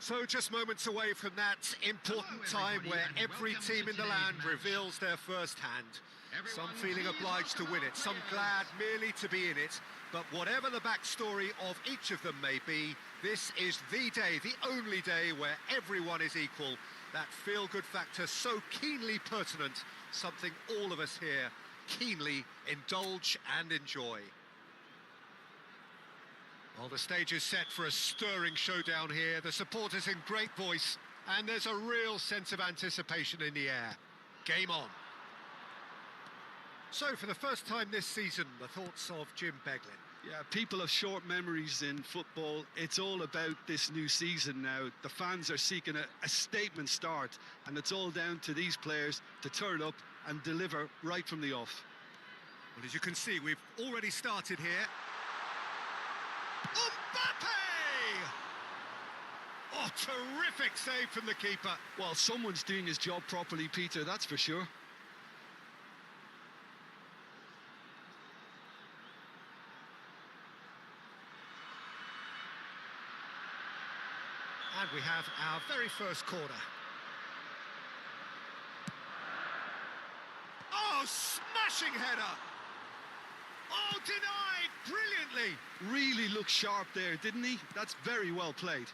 So just moments away from that important time where every team in the land reveals their first hand. Some feeling obliged to win it, some glad merely to be in it. But whatever the backstory of each of them may be, this is the day, the only day where everyone is equal. That feel-good factor so keenly pertinent, something all of us here keenly indulge and enjoy. Well, the stage is set for a stirring showdown here. The supporters in great voice, and there's a real sense of anticipation in the air. Game on. So, for the first time this season, the thoughts of Jim Beglin. Yeah, people have short memories in football. It's all about this new season now. The fans are seeking a statement start, and it's all down to these players to turn up and deliver right from the off. Well, as you can see, we've already started here. Mbappe! Oh, terrific save from the keeper. Well, someone's doing his job properly, Peter, that's for sure. And we have our very first corner. Oh, smashing header! Oh, denied brilliantly! Really looked sharp there, didn't he? That's very well played.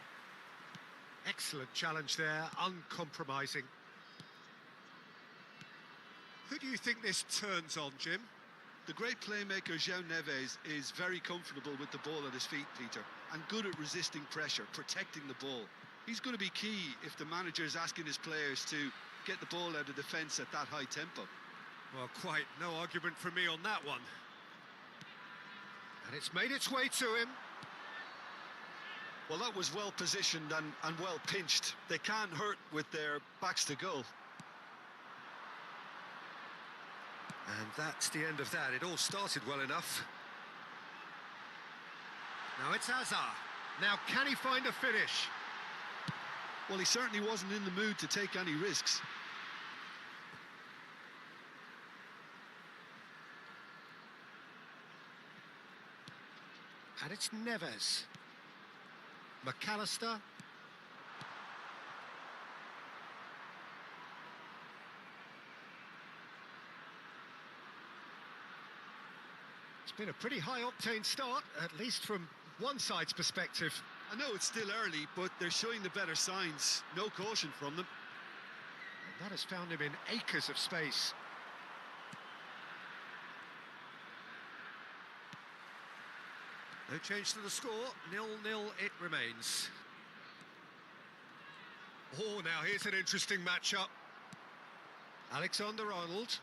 Excellent challenge there, uncompromising. Who do you think this turns on, Jim? The great playmaker João Neves is very comfortable with the ball at his feet, Peter, and good at resisting pressure, protecting the ball. He's going to be key if the manager is asking his players to get the ball out of defence at that high tempo. Well, quite no argument from me on that one. And it's made its way to him. Well, that was well positioned and well pinched. They can't hurt with their backs to goal. And that's the end of that. It all started well enough. Now it's Hazard. Now can he find a finish? Well, he certainly wasn't in the mood to take any risks. And it's Neves. McAllister. It's been a pretty high-octane start, at least from one side's perspective. I know it's still early, but they're showing the better signs. No caution from them. And that has found him in acres of space. No change to the score, 0-0 it remains. Oh, now here's an interesting matchup. Alexander-Arnold.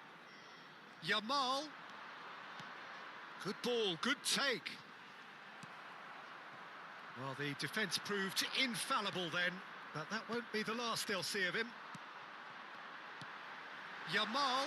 Yamal. Good ball, good take. Well, the defence proved infallible then, but that won't be the last they'll see of him. Yamal.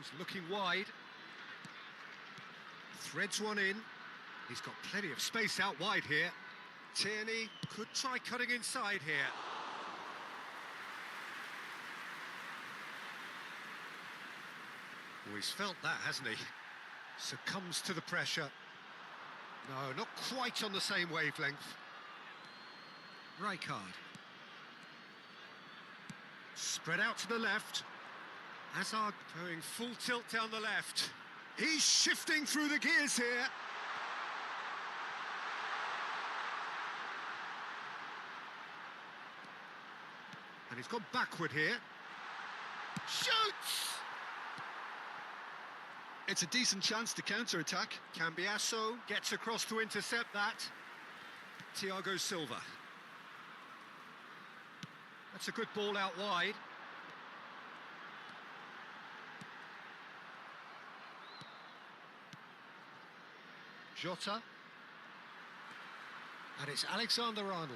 He's looking wide. Threads one in. He's got plenty of space out wide here. Tierney could try cutting inside here. Oh, he's felt that, hasn't he? Succumbs to the pressure. No, not quite on the same wavelength. Rijkaard. Spread out to the left. Hazard going full tilt down the left. He's shifting through the gears here. And he's gone backward here. Shoots! It's a decent chance to counter-attack. Cambiasso gets across to intercept that. Thiago Silva. That's a good ball out wide. Jota. And it's Alexander-Arnold.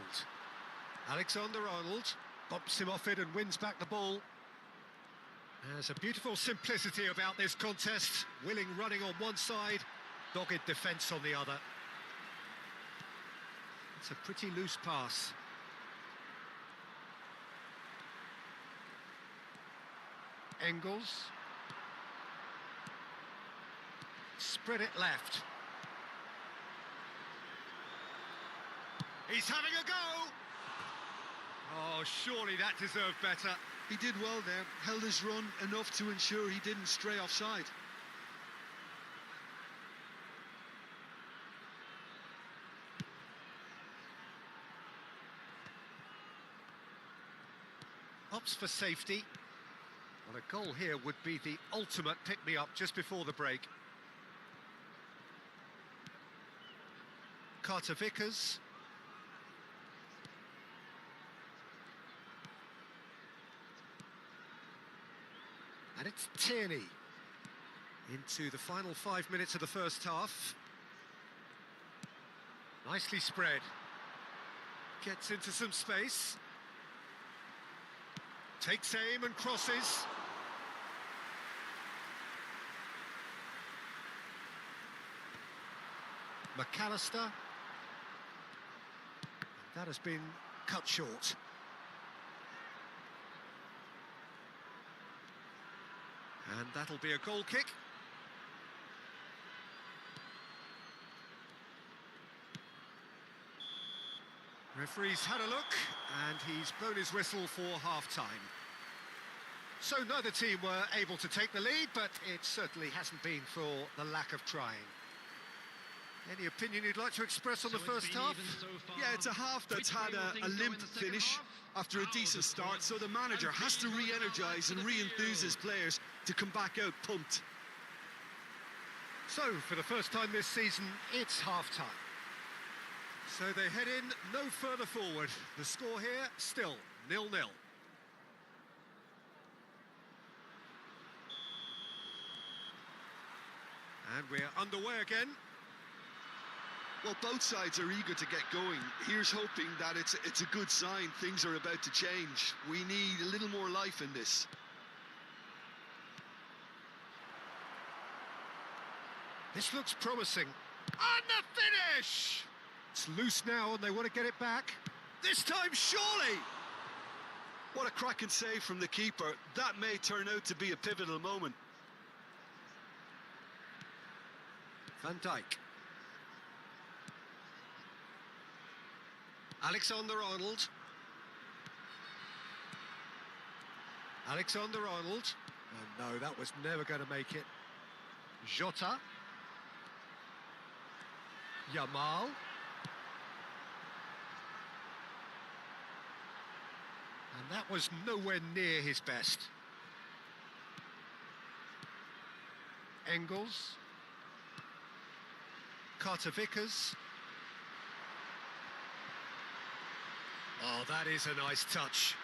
Alexander-Arnold bumps him off it and wins back the ball. There's a beautiful simplicity about this contest. Willing running on one side, dogged defence on the other. It's a pretty loose pass. Engels. Spread it left. He's having a go! Oh, surely that deserved better. He did well there, held his run enough to ensure he didn't stray offside. Opts for safety. Well, a goal here would be the ultimate pick-me-up just before the break. Carter Vickers. And it's Tierney into the final 5 minutes of the first half. Nicely spread. Gets into some space. Takes aim and crosses. McAllister. That has been cut short. And that'll be a goal kick. Referee's had a look, and he's blown his whistle for half-time. So neither team were able to take the lead, but it certainly hasn't been for the lack of trying. Any opinion you'd like to express on the first half? Yeah, it's a half that's had a limp finish after a decent start, so the manager has to re-energise and re-enthuse his players to come back out pumped. So, for the first time this season, it's half-time. So they head in no further forward. The score here, still 0-0. And we're underway again. Well, both sides are eager to get going. Here's hoping that it's a good sign. Things are about to change. We need a little more life in this. This looks promising. And the finish! It's loose now and they want to get it back. This time, surely! What a cracking save from the keeper. That may turn out to be a pivotal moment. Van Dijk. Alexander-Arnold. Alexander-Arnold. Oh no, that was never going to make it. Jota. Yamal. And that was nowhere near his best. Engels. Carter Vickers. Oh, that is a nice touch.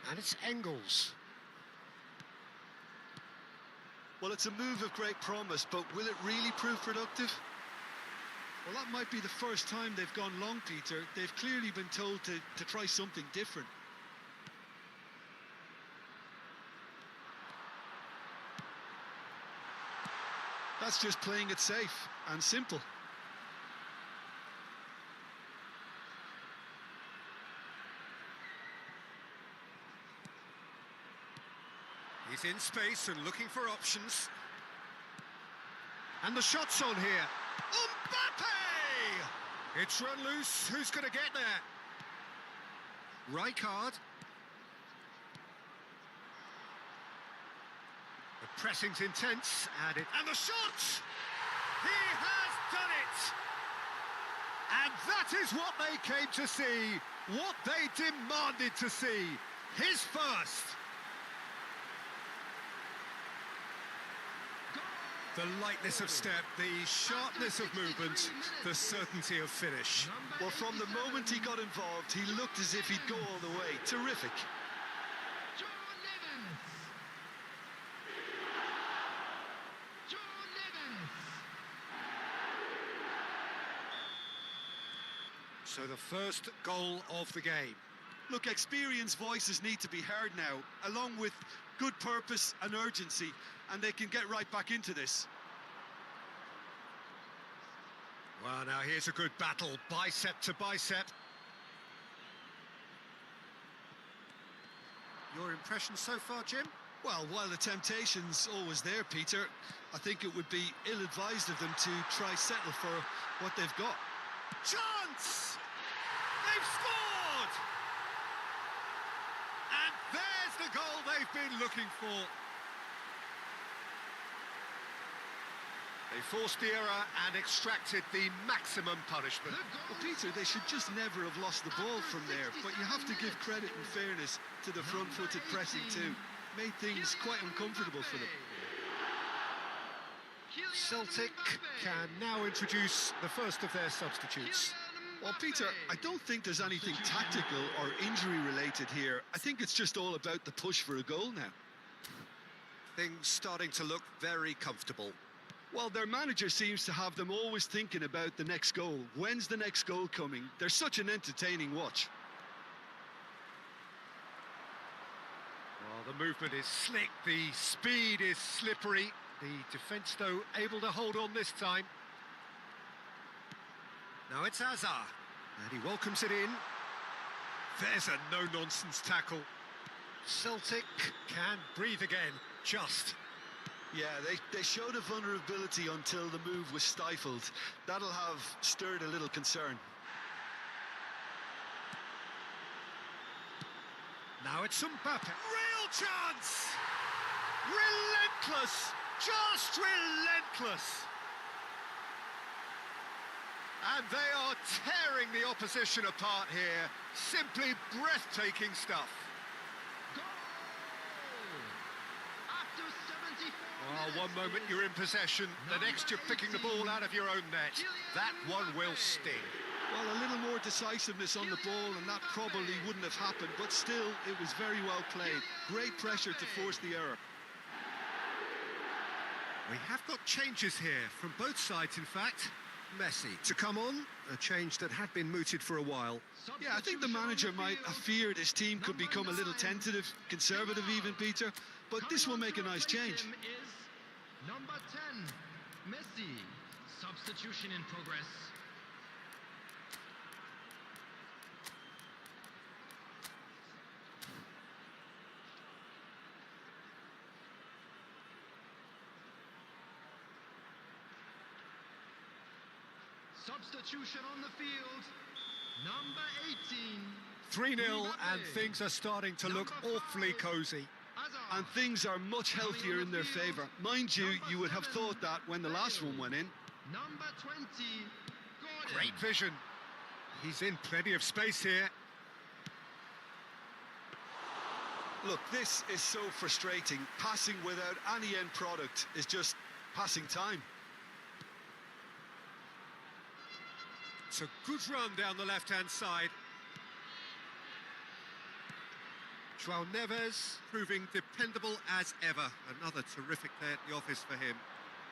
And it's Engels. Well, it's a move of great promise, but will it really prove productive? Well, that might be the first time they've gone long, Peter. They've clearly been told to try something different. That's just playing it safe and simple. He's in space and looking for options. And the shot's on here. Mbappe! It's run loose. Who's going to get there? Rijkaard. The pressing's intense. And the shot! He has done it! And that is what they came to see. What they demanded to see. His first. The lightness of step, the sharpness of movement, the certainty of finish. Well, from the moment he got involved, he looked as if he'd go all the way. Terrific. So the first goal of the game. Look, experienced voices need to be heard now, along with good purpose and urgency, and they can get right back into this. Well, now here's a good battle, bicep to bicep. Your impression so far, Jim? Well, while the temptation's always there, Peter, I think it would be ill-advised of them to try settle for what they've got. Chance! They've scored! And there's the goal they've been looking for. They forced the error and extracted the maximum punishment. Well, Peter, they should just never have lost the ball from there, but you have to give credit and fairness to the front-footed pressing too. Made things quite uncomfortable for them. Celtic can now introduce the first of their substitutes. Well, Peter, I don't think there's anything tactical or injury-related here. I think it's just all about the push for a goal now. Things starting to look very comfortable. Well, their manager seems to have them always thinking about the next goal. When's the next goal coming? They're such an entertaining watch. Well, the movement is slick, the speed is slippery. The defence, though, able to hold on this time. Now it's Hazard, and he welcomes it in. There's a no-nonsense tackle. Celtic can breathe again, just. Yeah, they showed a vulnerability until the move was stifled. That'll have stirred a little concern. Now it's Mbappe. Real chance! Relentless! Just relentless! And they are tearing the opposition apart here. Simply breathtaking stuff. Oh, one moment you're in possession, the next you're picking the ball out of your own net. That one will sting. Well, a little more decisiveness on the ball and that probably wouldn't have happened, but still, it was very well played. Great pressure to force the error. We have got changes here from both sides, in fact. Messi to come on, a change that had been mooted for a while. Yeah, I think the manager might have feared his team could become a little tentative, conservative even, Peter, but this will make a nice change. Number 10, Messi. Substitution in progress. Substitution on the field. Number 18. 3-0 and things are starting to look awfully cosy. And things are much healthier in their favour. Mind you, you would have thought that when the last one went in. Number 20. Great vision. He's in plenty of space here. Look, this is so frustrating. Passing without any end product is just passing time. It's a good run down the left-hand side. João Neves proving dependable as ever. Another terrific day at the office for him.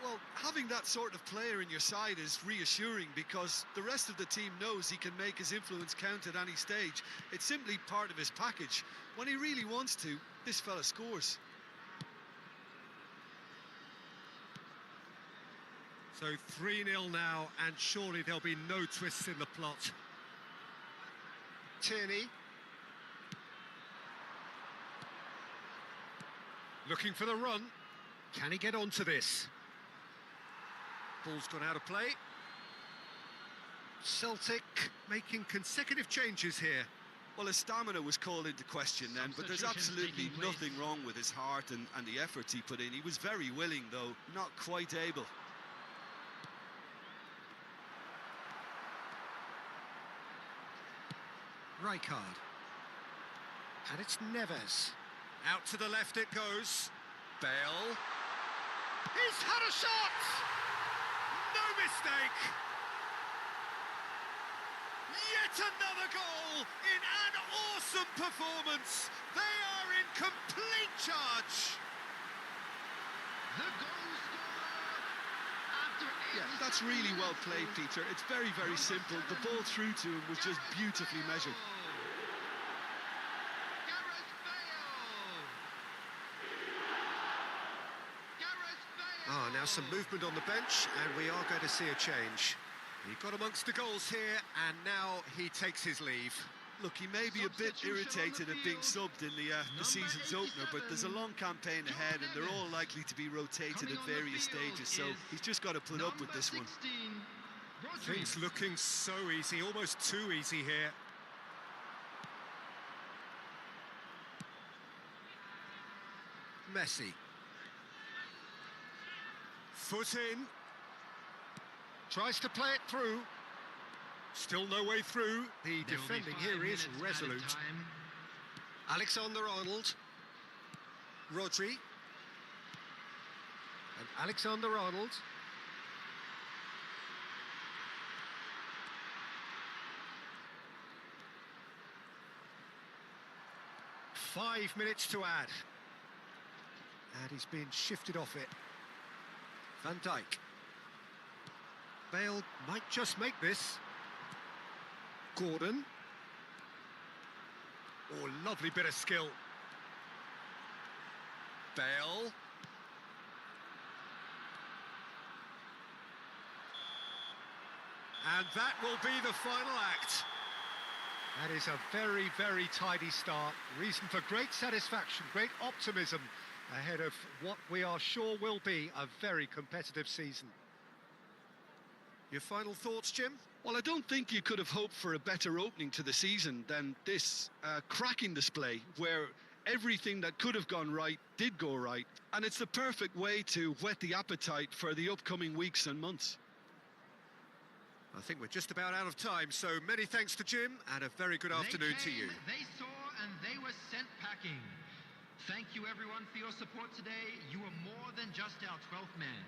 Well, having that sort of player in your side is reassuring because the rest of the team knows he can make his influence count at any stage. It's simply part of his package. When he really wants to, this fella scores. So 3-0 now, and surely there'll be no twists in the plot. Tierney. Looking for the run. Can he get onto this? Ball's gone out of play. Celtic making consecutive changes here. Well, his stamina was called into question then, but there's absolutely nothing wrong with his heart and the efforts he put in. He was very willing, though, not quite able. Rijkaard. And it's Neves. Out to the left it goes. Bale. He's had a shot! No mistake! Yet another goal in an awesome performance. They are in complete charge. The goal scorer after Yeah, that's really well played, Peter. It's very, very simple. The ball through to him was just beautifully measured. Now some movement on the bench, and we are going to see a change. He got amongst the goals here, and now he takes his leave. Look, he may be a bit irritated at being subbed in the season's opener, but there's a long campaign ahead, and they're all likely to be rotated at various stages, so he's just got to put up with this one. Things looking so easy, almost too easy here. Messi. Foot in. Tries to play it through. Still no way through. The defending here is resolute. Alexander-Arnold. Rodri. And Alexander-Arnold. Five minutes to add. And he's been shifted off it. Van Dijk. Bale might just make this. Gordon. Oh, lovely bit of skill. Bale. And that will be the final act. That is a very, very tidy start. Reason for great satisfaction, great optimism ahead of what we are sure will be a very competitive season. Your final thoughts, Jim? Well, I don't think you could have hoped for a better opening to the season than this cracking display, where everything that could have gone right did go right. And it's the perfect way to whet the appetite for the upcoming weeks and months. I think we're just about out of time, so many thanks to Jim, and a very good afternoon to you. They saw, and they were sent packing. Thank you, everyone, for your support today. You were more than just our 12th man.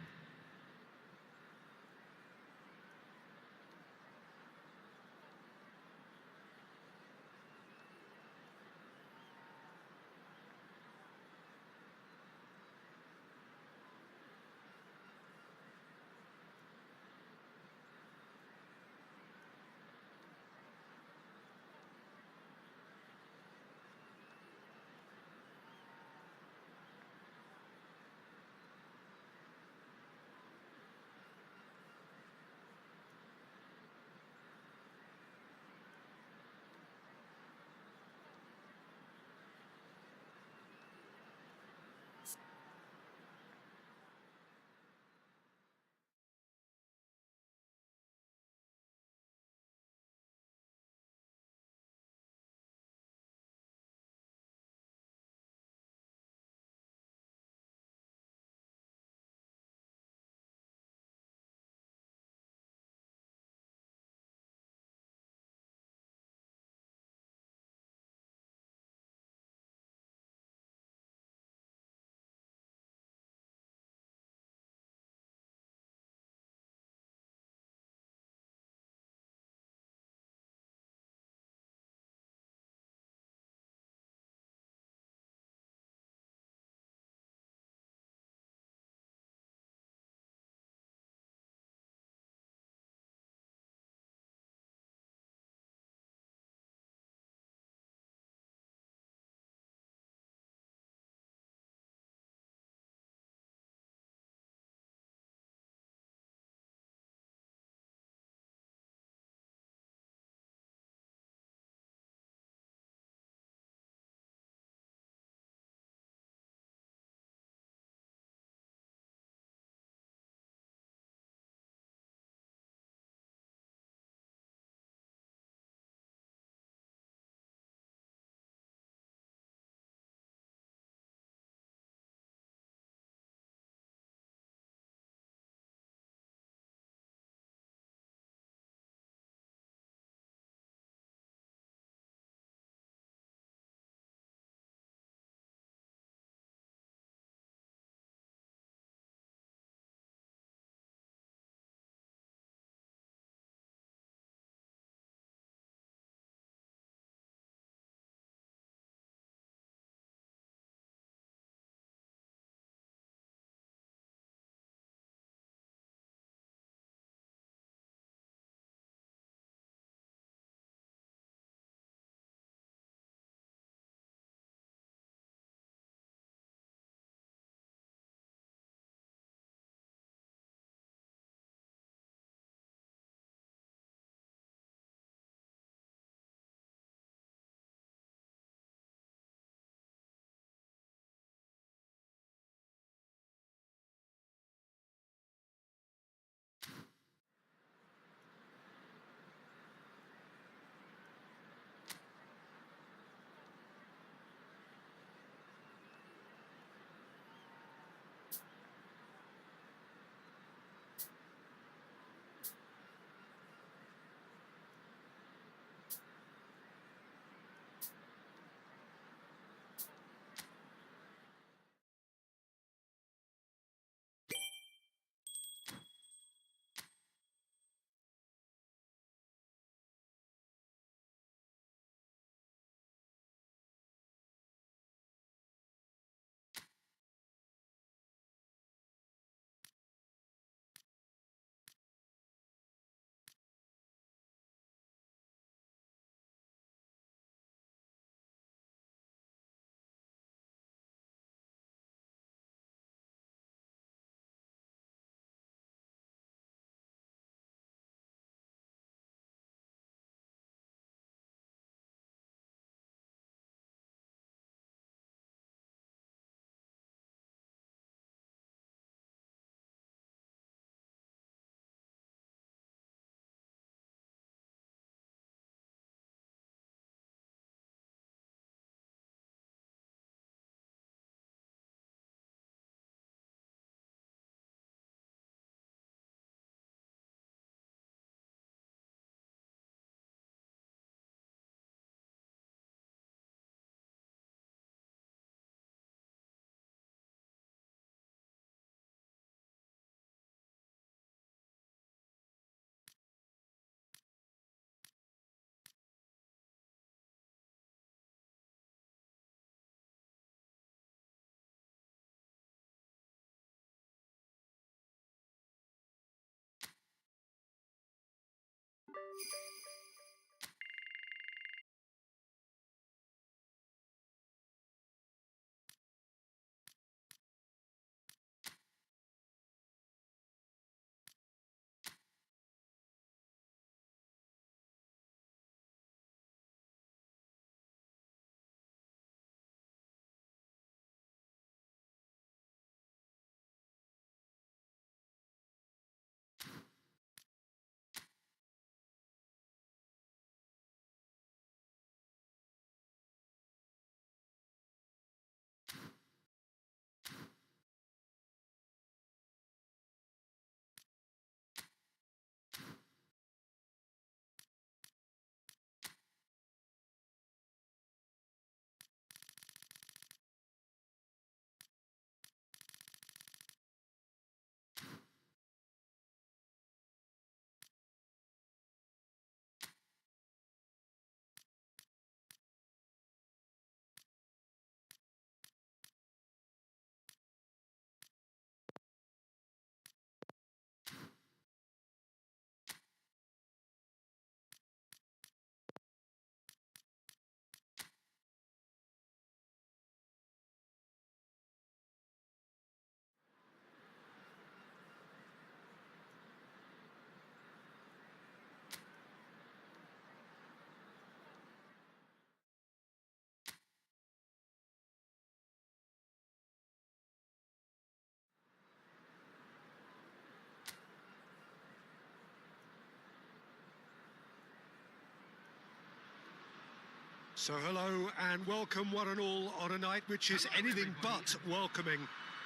So hello and welcome one and all on a night which is anything but welcoming.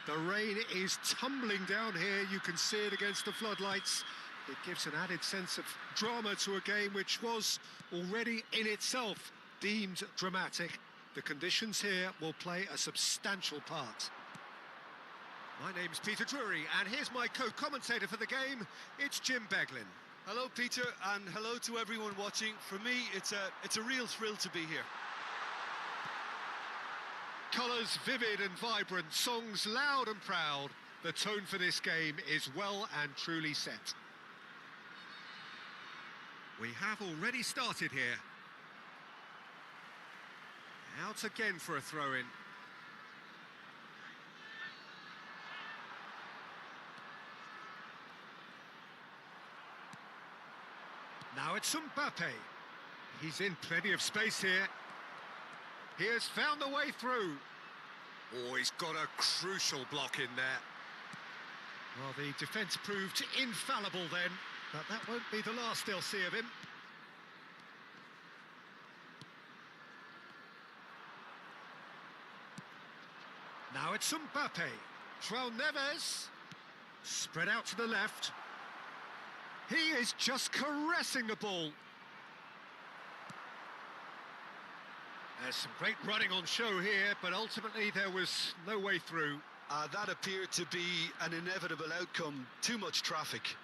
The rain is tumbling down here, you can see it against the floodlights. It gives an added sense of drama to a game which was already in itself deemed dramatic. The conditions here will play a substantial part. My name's Peter Drury and here's my co-commentator for the game, it's Jim Beglin. Hello, Peter, and hello to everyone watching. For me, it's a real thrill to be here. Colours vivid and vibrant, songs loud and proud. The tone for this game is well and truly set. We have already started here. Out again for a throw-in. Now it's Mbappe. He's in plenty of space here. He has found a way through. Oh, he's got a crucial block in there. Well, the defence proved infallible then, but that won't be the last they'll see of him. Now it's Mbappe. João Neves. Spread out to the left. He is just caressing the ball. There's some great running on show here, but ultimately there was no way through. That appeared to be an inevitable outcome. Too much traffic.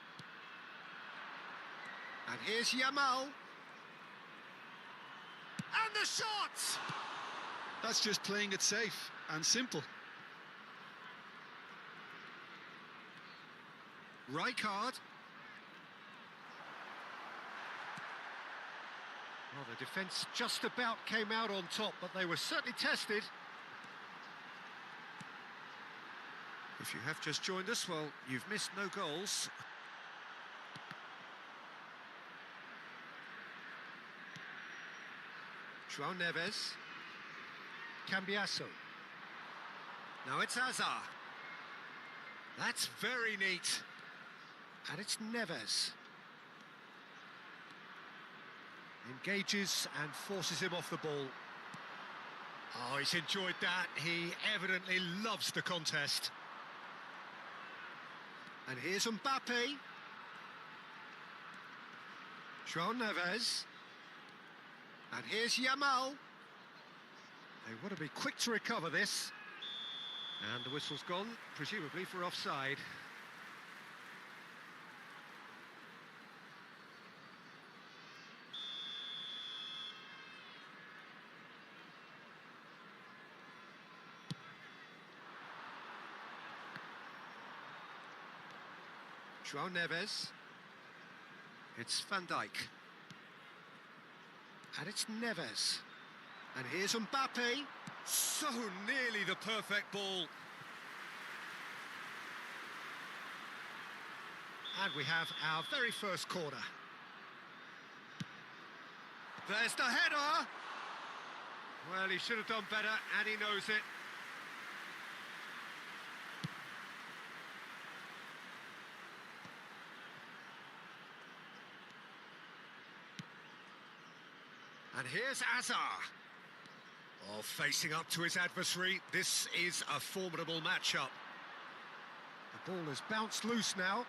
And here's Yamal. And the shot! That's just playing it safe and simple. Rijkaard. Well, the defence just about came out on top, but they were certainly tested. If you have just joined us, well, you've missed no goals. João Neves. Cambiasso. Now it's Hazard. That's very neat. And it's Neves. Engages and forces him off the ball. Oh, he's enjoyed that. He evidently loves the contest. And here's Mbappe. João Neves. And here's Yamal. They want to be quick to recover this. And the whistle's gone, presumably for offside. João Neves. It's Van Dijk. And it's Neves. And here's Mbappe. So nearly the perfect ball. And we have our very first corner. There's the header. Well, he should have done better, and he knows it. And here's Hazard. Oh, facing up to his adversary. This is a formidable matchup. The ball has bounced loose now.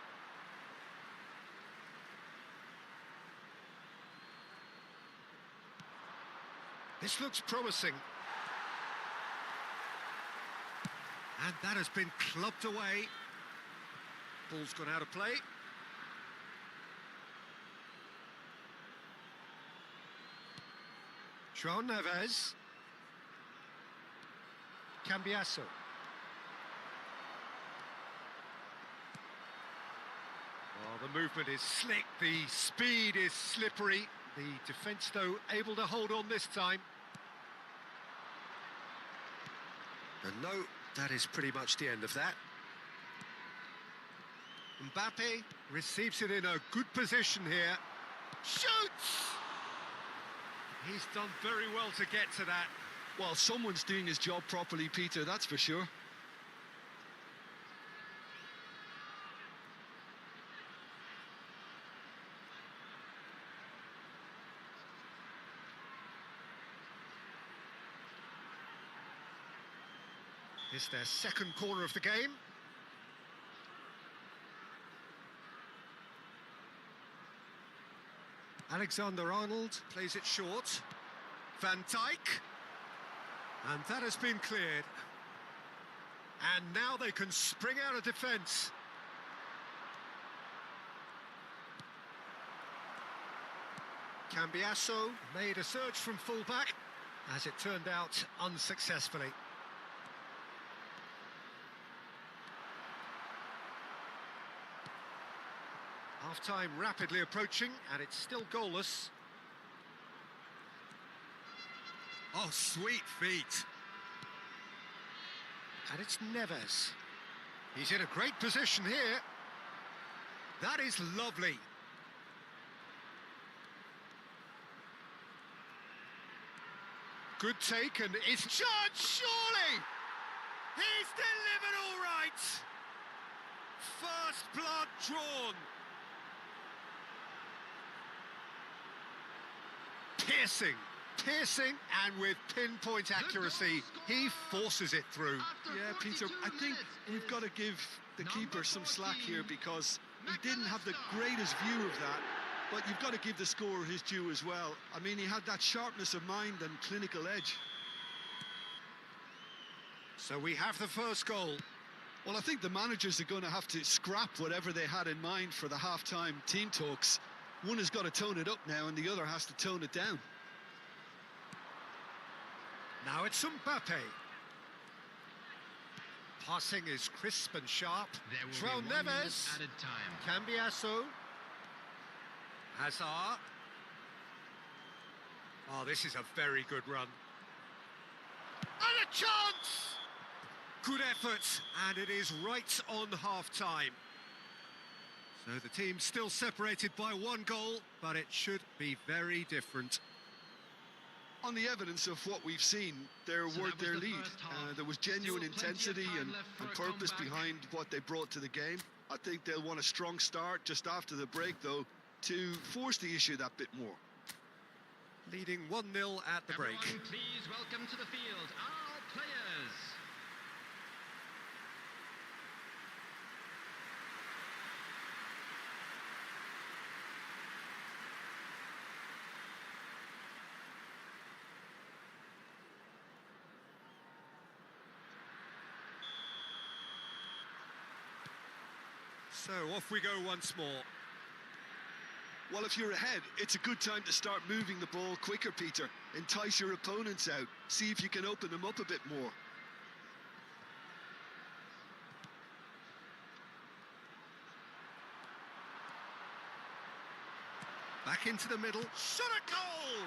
This looks promising. And that has been clubbed away. Ball's gone out of play. João Neves. Cambiasso. Oh, the movement is slick, the speed is slippery. The defence, though, able to hold on this time. And no, that is pretty much the end of that. Mbappe receives it in a good position here. Shoots! He's done very well to get to that. Well, someone's doing his job properly, Peter, that's for sure. is their second corner of the game. Alexander-Arnold plays it short. Van Dijk. And that has been cleared. And now they can spring out of defence. Cambiasso made a surge from full-back, as it turned out unsuccessfully. Half-time rapidly approaching, and it's still goalless. Oh, sweet feet. And it's Neves. He's in a great position here. That is lovely. Good take, and it's charged, surely! He's delivered all right! First blood drawn. Piercing, and with pinpoint accuracy, he forces it through. Yeah, Peter, I think we've got to give the keeper some slack here, because he didn't have the greatest view of that, but you've got to give the scorer his due as well. I mean, he had that sharpness of mind and clinical edge. So we have the first goal. Well, I think the managers are going to have to scrap whatever they had in mind for the half-time team talks. One has got to tone it up now, and the other has to tone it down. Now it's Mbappe. Passing is crisp and sharp. João Neves. Added time. Cambiasso. Hazard. Oh, this is a very good run. And a chance! Good effort, and it is right on half-time. So the team's still separated by one goal, but it should be very different. On the evidence of what we've seen, they're worth their lead. There was genuine intensity and purpose behind what they brought to the game. I think they'll want a strong start just after the break, though, to force the issue that bit more. Leading 1-0 at the break. Everyone, please welcome to the field our players. So off we go once more. Well, if you're ahead, it's a good time to start moving the ball quicker, Peter. Entice your opponents out. See if you can open them up a bit more. Back into the middle. Shot a goal!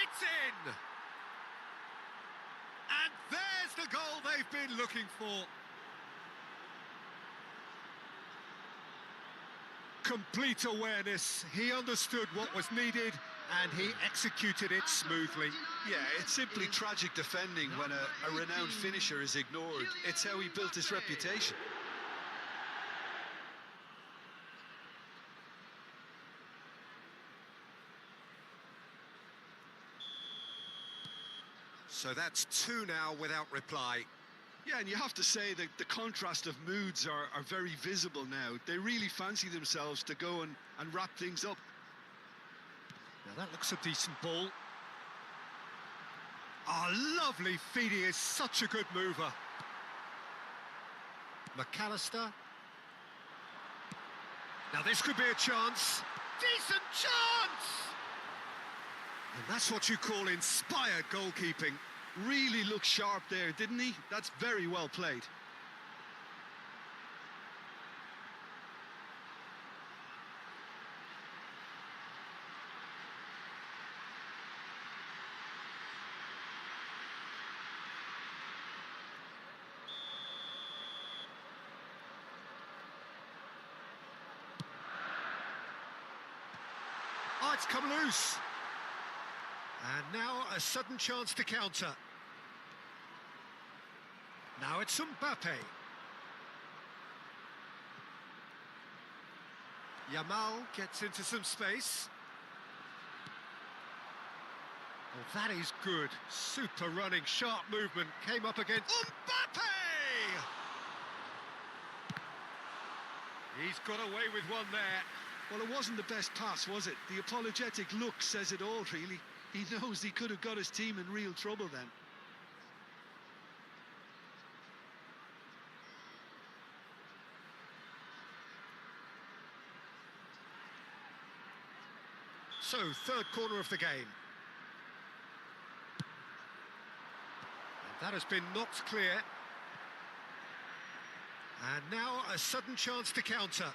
It's in! And there's the goal they've been looking for. Complete awareness. He understood what was needed and he executed it smoothly. Yeah, it's simply tragic defending when a renowned finisher is ignored. It's how he built his reputation. So that's 2 now without reply. Yeah, and you have to say that the contrast of moods are very visible now. They really fancy themselves to go and wrap things up. Now that looks a decent ball. Oh, lovely feed. He is such a good mover. McAllister. Now this could be a chance. Decent chance! And that's what you call inspired goalkeeping. Really looked sharp there, didn't he? That's very well played. Oh, it's come loose. And now a sudden chance to counter. Now it's Mbappe. Yamal gets into some space. Well, that is good. Super running, sharp movement. Came up against Mbappe! He's got away with one there. Well, it wasn't the best pass, was it? The apologetic look says it all, really. He knows he could have got his team in real trouble then. So, third corner of the game. And that has been knocked clear. And now a sudden chance to counter.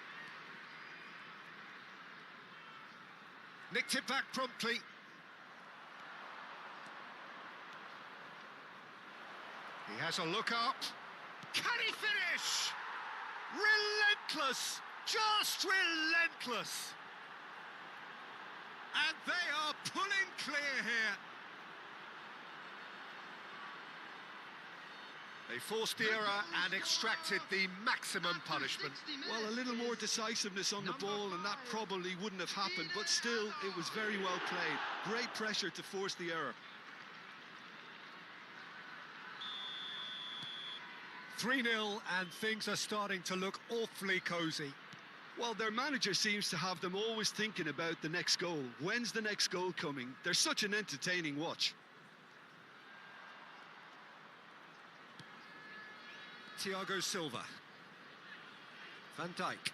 Nicked it back promptly. He has a look up. Can he finish? Relentless! Just relentless! And they are pulling clear here. They forced the error and extracted the maximum punishment. Well, a little more decisiveness on the ball and that probably wouldn't have happened, but still, it was very well played. Great pressure to force the error. 3-0 and things are starting to look awfully cosy. Well, their manager seems to have them always thinking about the next goal. When's the next goal coming? They're such an entertaining watch. Thiago Silva. Van Dijk.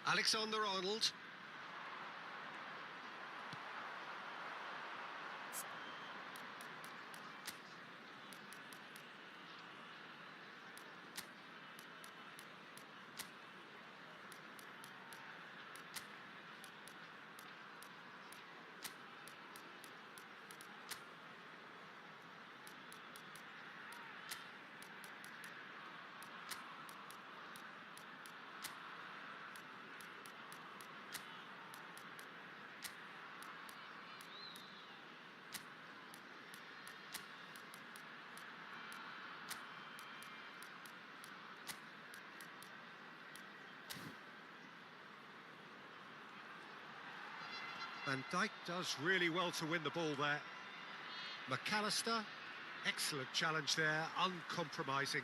Alexander-Arnold. Van Dijk does really well to win the ball there. McAllister, excellent challenge there, uncompromising.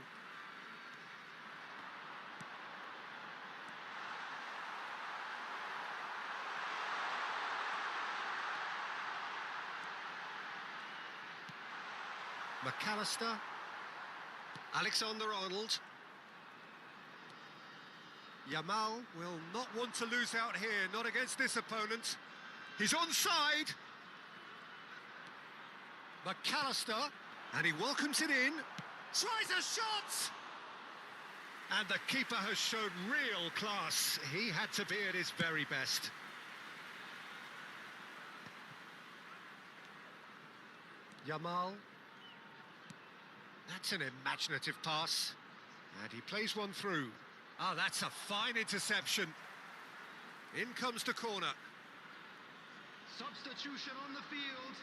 McAllister, Alexander-Arnold. Yamal will not want to lose out here, not against this opponent. He's onside. McAllister, and he welcomes it in. Tries a shot! And the keeper has shown real class. He had to be at his very best. Yamal. That's an imaginative pass. And he plays one through. Ah, that's a fine interception. In comes the corner. Substitution on the field.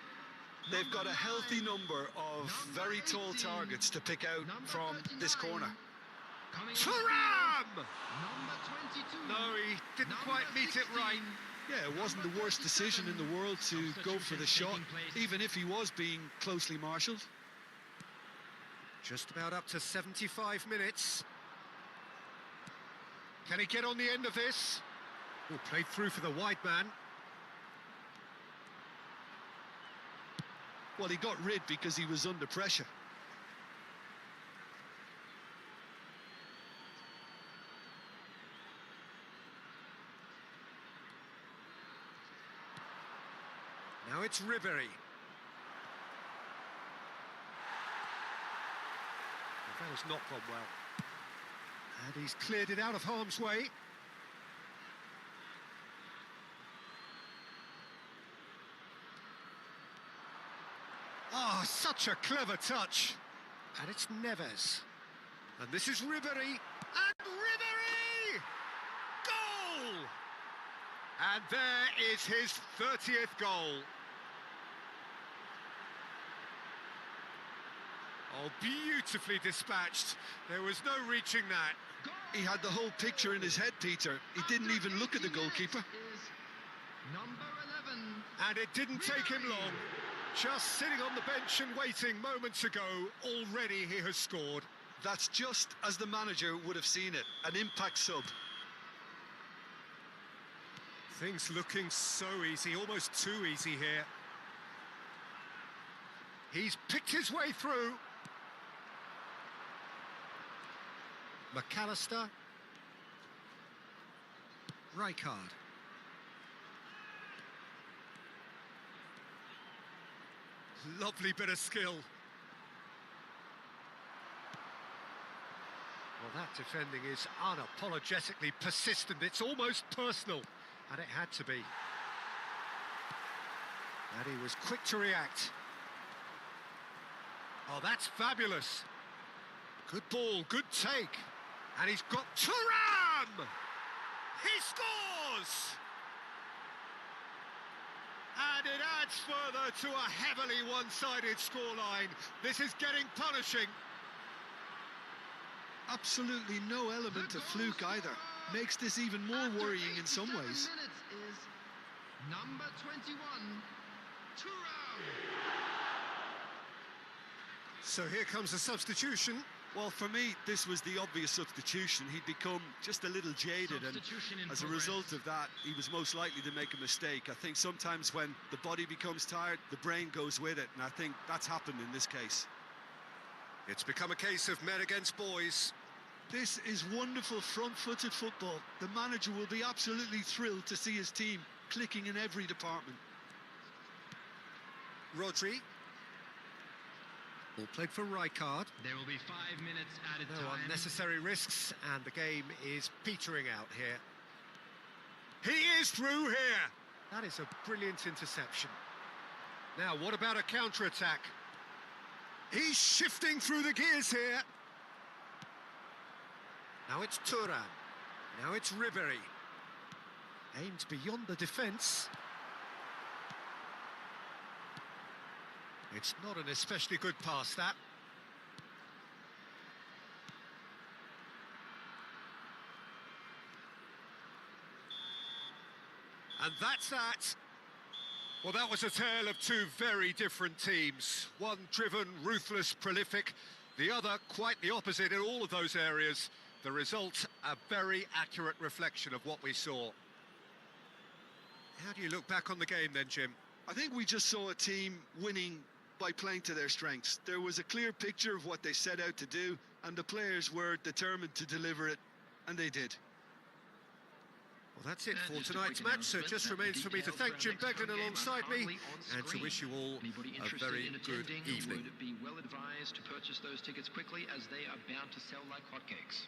They've got a healthy number of very tall targets to pick out from this corner. Thuram! Number 22. No, he didn't quite meet it right. Yeah, it wasn't the worst decision in the world to go for the shot, even if he was being closely marshalled. Just about up to 75 minutes. Can he get on the end of this? Oh, played through for the wide man. Well, he got rid because he was under pressure. Now it's Ribery. That has not gone well. And he's cleared it out of harm's way. Oh, such a clever touch. And it's Neves. And this is Ribery. And Ribery! Goal! And there is his 30th goal. Oh, beautifully dispatched. There was no reaching that. He had the whole picture in his head, Peter. He didn't even look at the goalkeeper. Number 11. And it didn't take him long. Just sitting on the bench and waiting moments ago, already he has scored. That's just as the manager would have seen it, an impact sub. Things looking so easy, almost too easy here. He's picked his way through. McAllister. Rijkaard. Lovely bit of skill. Well, that defending is unapologetically persistent. It's almost personal, and it had to be. And he was quick to react. Oh, that's fabulous. Good ball, good take. And he's got Thuram! He scores! And it adds further to a heavily one-sided scoreline. This is getting punishing. Absolutely no element of fluke either. Makes this even more worrying in some ways. Minutes is number 21, Thuram. So here comes the substitution. Well, for me, this was the obvious substitution. He'd become just a little jaded, and as a result of that, he was most likely to make a mistake. I think sometimes when the body becomes tired, the brain goes with it, and I think that's happened in this case. It's become a case of men against boys. This is wonderful front-footed football. The manager will be absolutely thrilled to see his team clicking in every department. Rodri. Ball played for Rijkaard. There will be 5 minutes added No time. unnecessary risks, and the game is petering out here. He is through here. That is a brilliant interception. Now, what about a counter-attack? He's shifting through the gears here. Now it's Thuram. Now it's Ribéry. Aimed beyond the defence. It's not an especially good pass, that. And that's that. Well, that was a tale of two very different teams. One driven, ruthless, prolific. The other quite the opposite in all of those areas. The result, a very accurate reflection of what we saw. How do you look back on the game then, Jim? I think we just saw a team winning by playing to their strengths. There was a clear picture of what they set out to do, and the players were determined to deliver it, and they did. Well, that's it for tonight's match, so it just remains for me to thank Jim Beglin alongside me and to wish you all a very good evening. Would be well advised to purchase those tickets quickly, as they are bound to sell like hotcakes.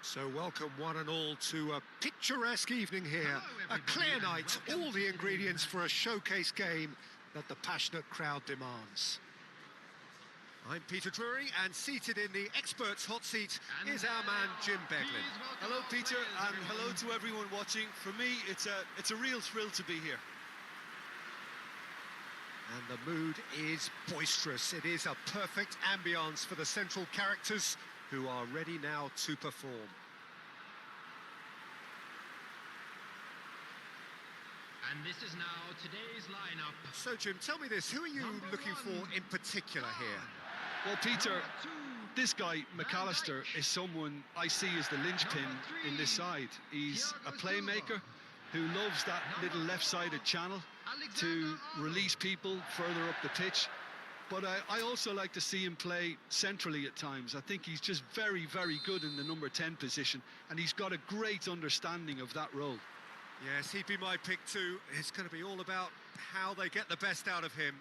So welcome one and all to a picturesque evening here. A clear night, all the ingredients for a showcase game that the passionate crowd demands. I'm Peter Drury, and seated in the experts' hot seat is our man Jim Beglin. Hello, Peter, and hello to everyone watching. For me, it's a real thrill to be here. And the mood is boisterous. It is a perfect ambience for the central characters who are ready now to perform. And this is now today's lineup. So, Jim, tell me this, who are you looking for in particular here? Well, Peter, this guy, McAllister, is someone I see as the linchpin in this side. He's a playmaker who loves that little left-sided channel to release people further up the pitch. But I also like to see him play centrally at times. I think he's just very, very good in the number 10 position, and he's got a great understanding of that role. Yes, he'd be my pick too. It's going to be all about how they get the best out of him.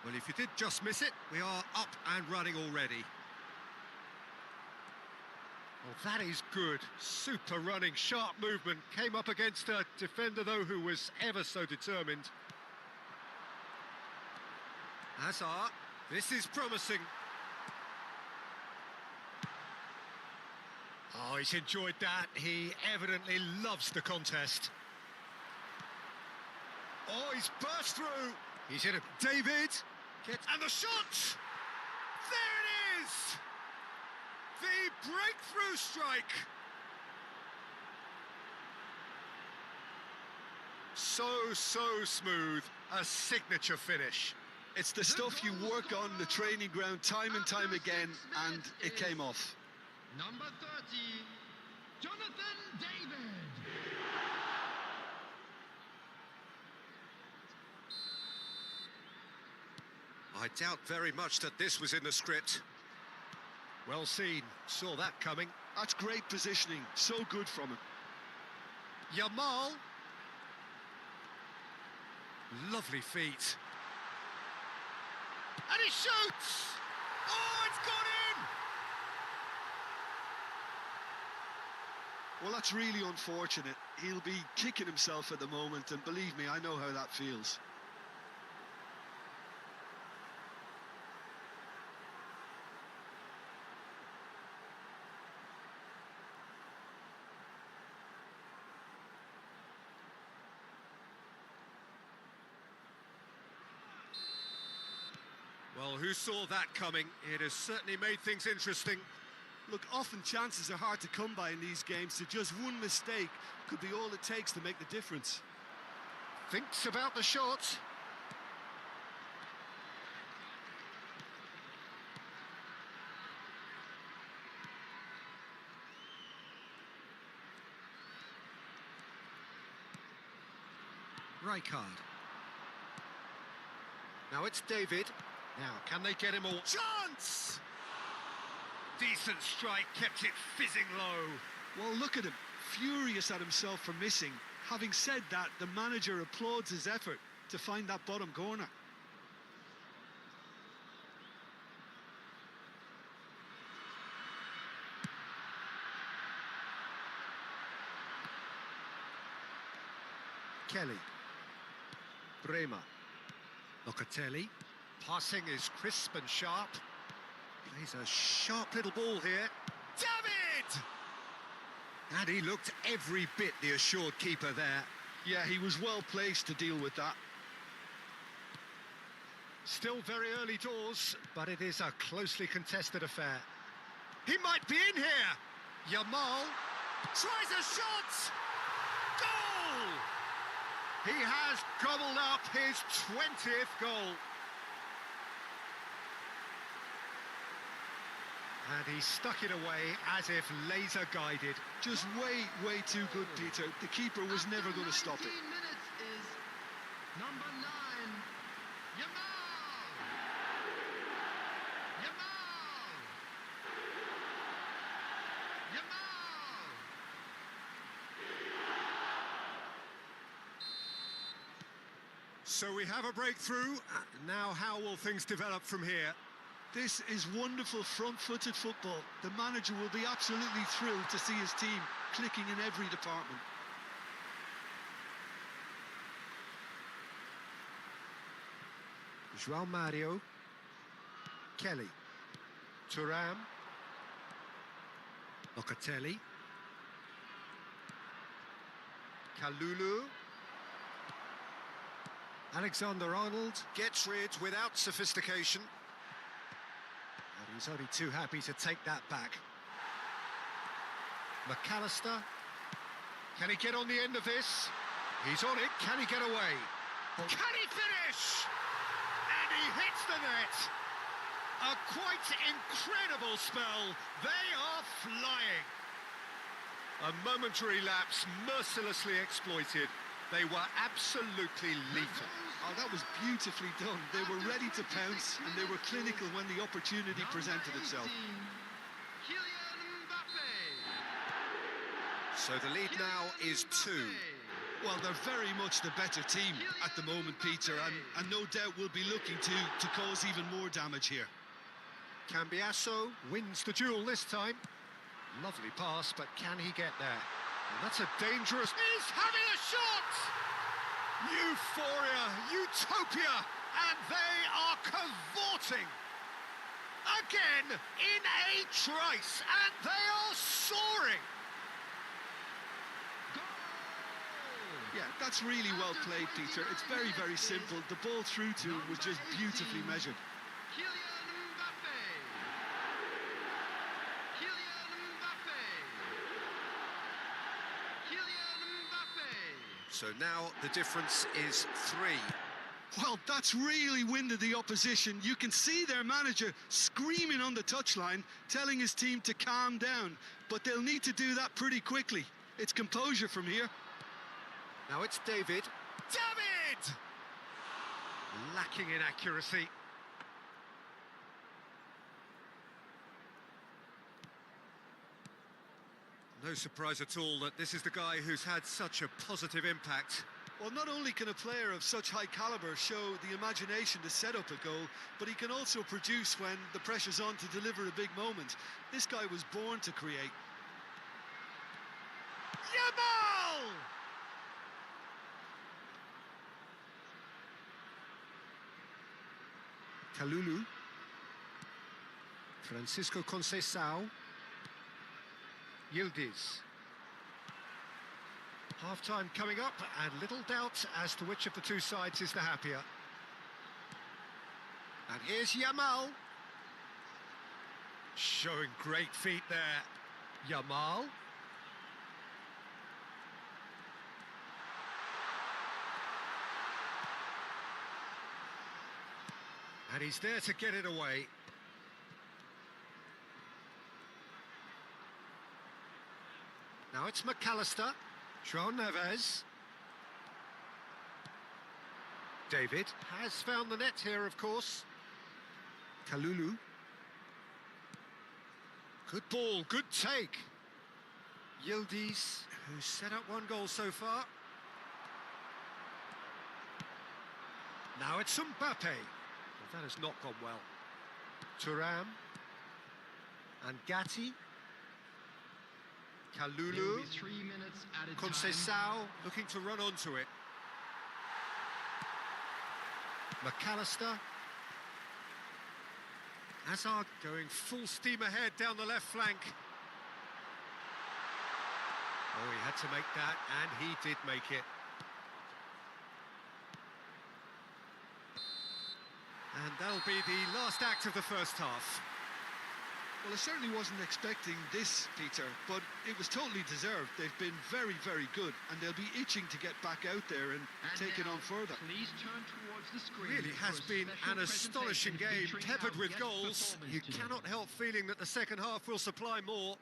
Well, if you did just miss it, we are up and running already. Well, that is good. Super running, sharp movement. Came up against a defender, though, who was ever so determined. Hazard, this is promising. Oh, he's enjoyed that. He evidently loves the contest. Oh, he's burst through. He's in it. David. And the shot! There it is! The breakthrough strike. So smooth. A signature finish. It's the stuff you work on the training ground time and time again, and it came off. Number 30, Jonathan David. I doubt very much that this was in the script. Well seen, saw that coming. That's great positioning, so good from him. Yamal. Lovely feet. And he shoots! Oh, it's gone in! Well, that's really unfortunate. He'll be kicking himself at the moment, and believe me, I know how that feels. Well, who saw that coming? It has certainly made things interesting. Look, often chances are hard to come by in these games, so just one mistake could be all it takes to make the difference. Thinks about the shot. Rijkaard. Now it's David. Now, can they get him all? Chance! Decent strike, kept it fizzing low. Well, look at him, furious at himself for missing. Having said that, the manager applauds his effort to find that bottom corner. Kelly. Bremer. Locatelli. Passing is crisp and sharp. Plays a sharp little ball here. David! And he looked every bit the assured keeper there. Yeah, he was well placed to deal with that. Still very early doors, but it is a closely contested affair. He might be in here. Yamal tries a shot. Goal! He has gobbled up his 20th goal. And he stuck it away as if laser guided. Just way too good, Peter. The keeper was never going to stop it. 19 minutes is number 9, Yamal. Yamal. Yamal. So we have a breakthrough. Now how will things develop from here? This is wonderful front-footed football. The manager will be absolutely thrilled to see his team clicking in every department. João Mario. Kelly. Thuram. Locatelli. Kalulu. Alexander-Arnold gets rid without sophistication. And he's only too happy to take that back. McAllister. Can he get on the end of this? He's on it. Can he get away? Can he finish? And he hits the net. A quite incredible spell. They are flying. A momentary lapse mercilessly exploited. They were absolutely lethal. Oh, that was beautifully done. They were ready to pounce, and they were clinical when the opportunity presented itself. So the lead now is 2. Well, they're very much the better team at the moment, Peter, and no doubt will be looking to cause even more damage here. Cambiasso wins the duel this time. Lovely pass, but can he get there? And that's a dangerous... He's having a shot! Euphoria, utopia, and they are cavorting. Again, in a trice, and they are soaring. Yeah, that's really well played, Peter. It's very, very simple. The ball through to him was just beautifully measured. So now the difference is 3. Well, that's really winded the opposition. You can see their manager screaming on the touchline, telling his team to calm down. But they'll need to do that pretty quickly. It's composure from here. Now it's David. David! Lacking in accuracy. No surprise at all that this is the guy who's had such a positive impact. Well, not only can a player of such high calibre show the imagination to set up a goal, but he can also produce when the pressure's on to deliver a big moment. This guy was born to create. Yamal! Kalulu. Francisco Conceição. Yildiz. Half-time coming up, and little doubt as to which of the two sides is the happier. And here's Yamal. Showing great feet there. Yamal. And he's there to get it away. Now it's McAllister. João Neves. David has found the net here, of course. Kalulu. Good ball, good take. Yildiz, who's set up one goal so far. Now it's Mbappe. Well, that has not gone well. Thuram. And Gatti. Kalulu. 3 minutes at a Conceição looking to run onto it. McAllister. Hazard going full steam ahead down the left flank. Oh, he had to make that, and he did make it. And that'll be the last act of the first half. Well, I certainly wasn't expecting this, Peter, but it was totally deserved. They've been very, very good, and they'll be itching to get back out there and take it on further. Please turn towards the screen. Really has been an astonishing game, peppered with goals. You cannot help feeling that the second half will supply more.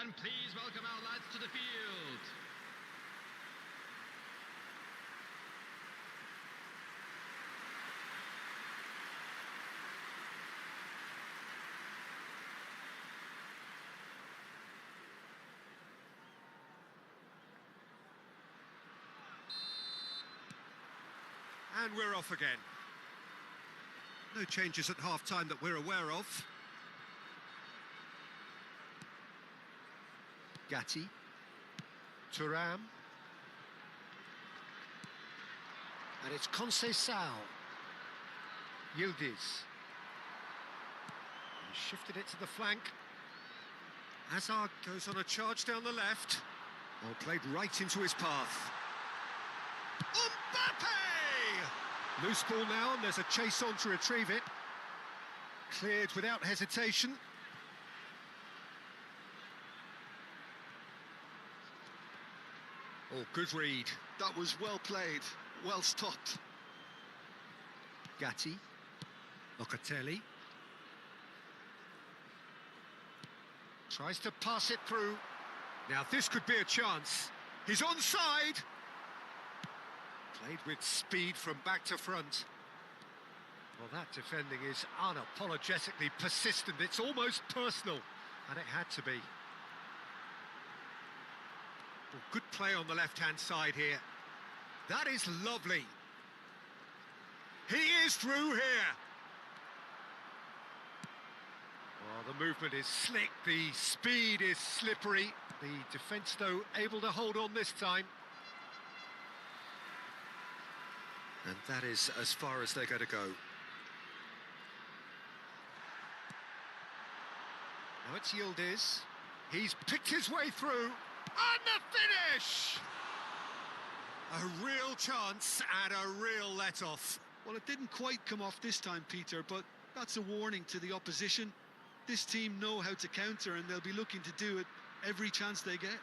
And please welcome our lads to the field. And we're off again. No changes at half-time that we're aware of. Gatti. Thuram. And it's Conceição. Yildiz. He shifted it to the flank. Hazard goes on a charge down the left. Well, played right into his path. Mbappe! Loose ball now, and there's a chase on to retrieve it. Cleared without hesitation. Oh, good read. That was well played, well stopped. Gatti. Locatelli. Tries to pass it through. Now this could be a chance. He's onside. Played with speed from back to front. Well, that defending is unapologetically persistent. It's almost personal, and it had to be. Well, good play on the left-hand side here. That is lovely. He is through here. Well, the movement is slick, the speed is slippery. The defence, though, able to hold on this time. And that is as far as they're going to go. Now it's Yildiz. He's picked his way through. And the finish! A real chance and a real let-off. Well, it didn't quite come off this time, Peter, but that's a warning to the opposition. This team know how to counter, and they'll be looking to do it every chance they get.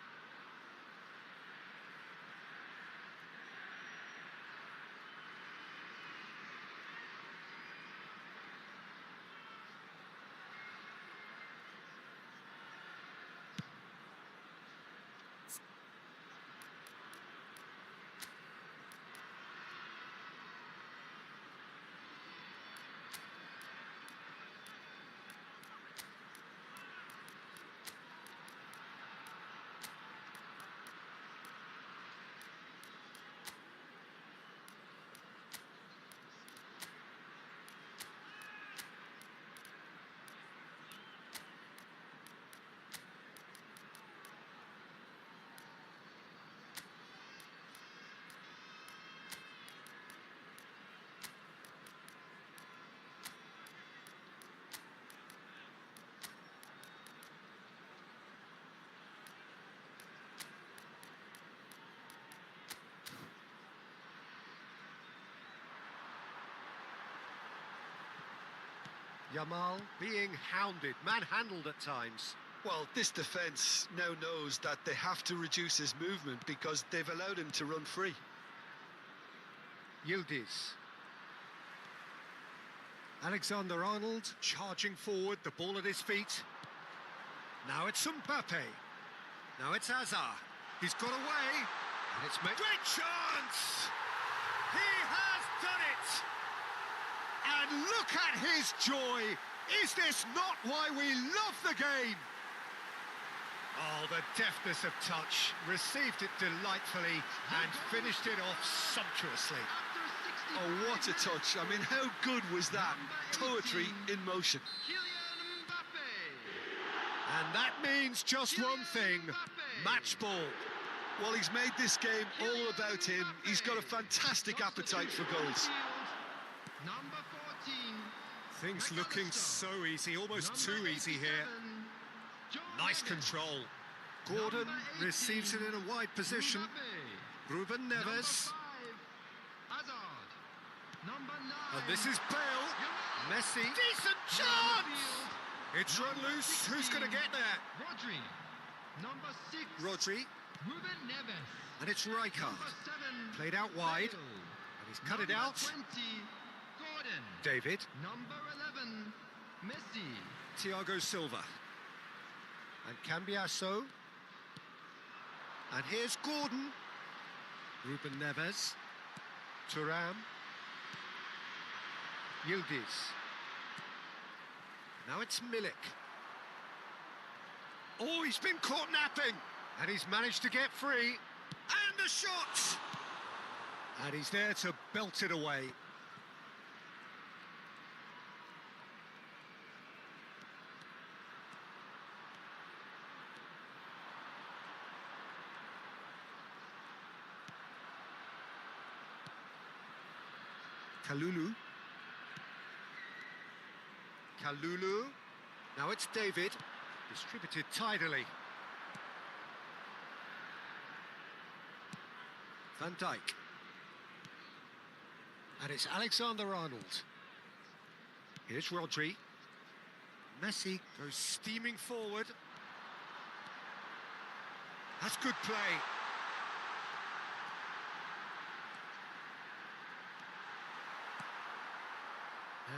Yamal being hounded, manhandled at times. Well, this defence now knows that they have to reduce his movement because they've allowed him to run free. Yildiz. Alexander-Arnold charging forward, the ball at his feet. Now it's Mbappe. Now it's Hazard. He's got away. And it's made. Great chance! He has done it! And look at his joy! Is this not why we love the game? Oh, the deftness of touch. Received it delightfully and finished it off sumptuously. Oh, what a touch. I mean, how good was that? Poetry in motion. And that means just one thing, match ball. Well, he's made this game all about him. He's got a fantastic appetite for goals. Number 14. Things looking so easy, almost too easy here. Nice control. Gordon receives it in a wide position. Ruben Neves. And this is Bale. Messi. Decent chance! It's run loose. Who's going to get there? Rodri. Number 6. Rodri. Ruben Neves. And it's Rijkaard. Number 7. Played out wide. Bale. And he's cut it Number out. 20. Gordon. David. Number 11. Messi. Thiago Silva. And Cambiasso. And here's Gordon. Ruben Neves. Thuram. Yildiz. Now it's Milik. Oh, he's been caught napping. And he's managed to get free. And the shot! And he's there to belt it away. Kalulu. Now it's David. Distributed tidily. Van Dijk. And it's Alexander-Arnold. Here's Rodri. Messi goes steaming forward. That's good play.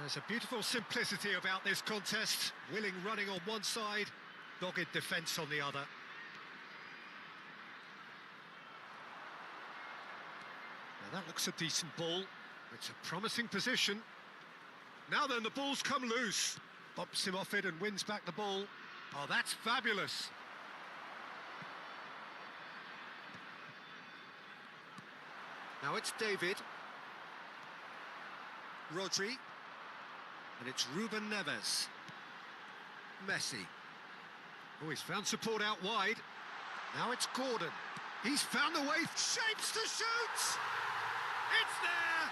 There's a beautiful simplicity about this contest. Willing running on one side, dogged defence on the other. Now that looks a decent ball. It's a promising position. Now then, the ball's come loose. Bumps him off it and wins back the ball. Oh, that's fabulous. Now it's David. Rodri. And it's Ruben Neves. Messi. Oh, he's found support out wide. Now it's Gordon. He's found the way, shapes to shoot! It's there!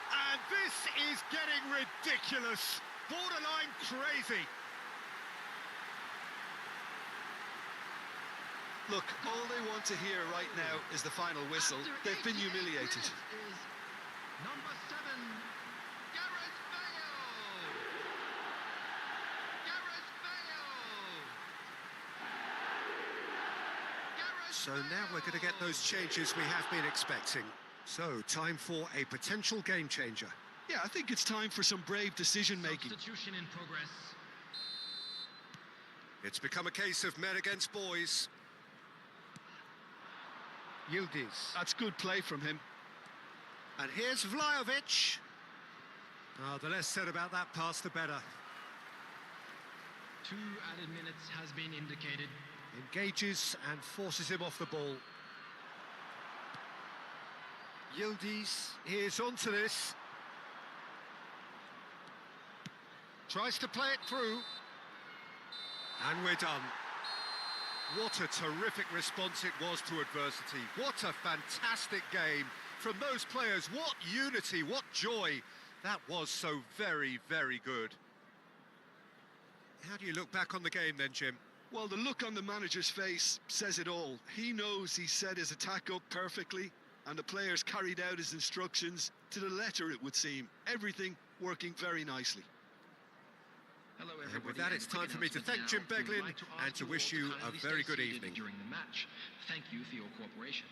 And this is getting ridiculous. Borderline crazy. Look, all they want to hear right now is the final whistle. They've been humiliated. Number 7, Gareth Bale! Gareth Bale! So now we're going to get those changes we have been expecting. So, time for a potential game changer. Yeah, I think it's time for some brave decision-making. Substitution in progress. It's become a case of men against boys. Yildiz. That's good play from him. And here's Vlahovic. Oh, the less said about that pass, the better. 2 added minutes has been indicated. Engages and forces him off the ball. Yildiz is onto this. Tries to play it through. And we're done. What a terrific response it was to adversity. What a fantastic game from those players. What unity, what joy. That was so very, very good. How do you look back on the game then, Jim? Well, the look on the manager's face says it all. He knows he set his attack up perfectly, and the players carried out his instructions to the letter, it would seem. Everything working very nicely. Hello, And everybody. with that, it's time for me to thank Jim Beglin and to wish you a very good evening. During the match. Thank you for your cooperation.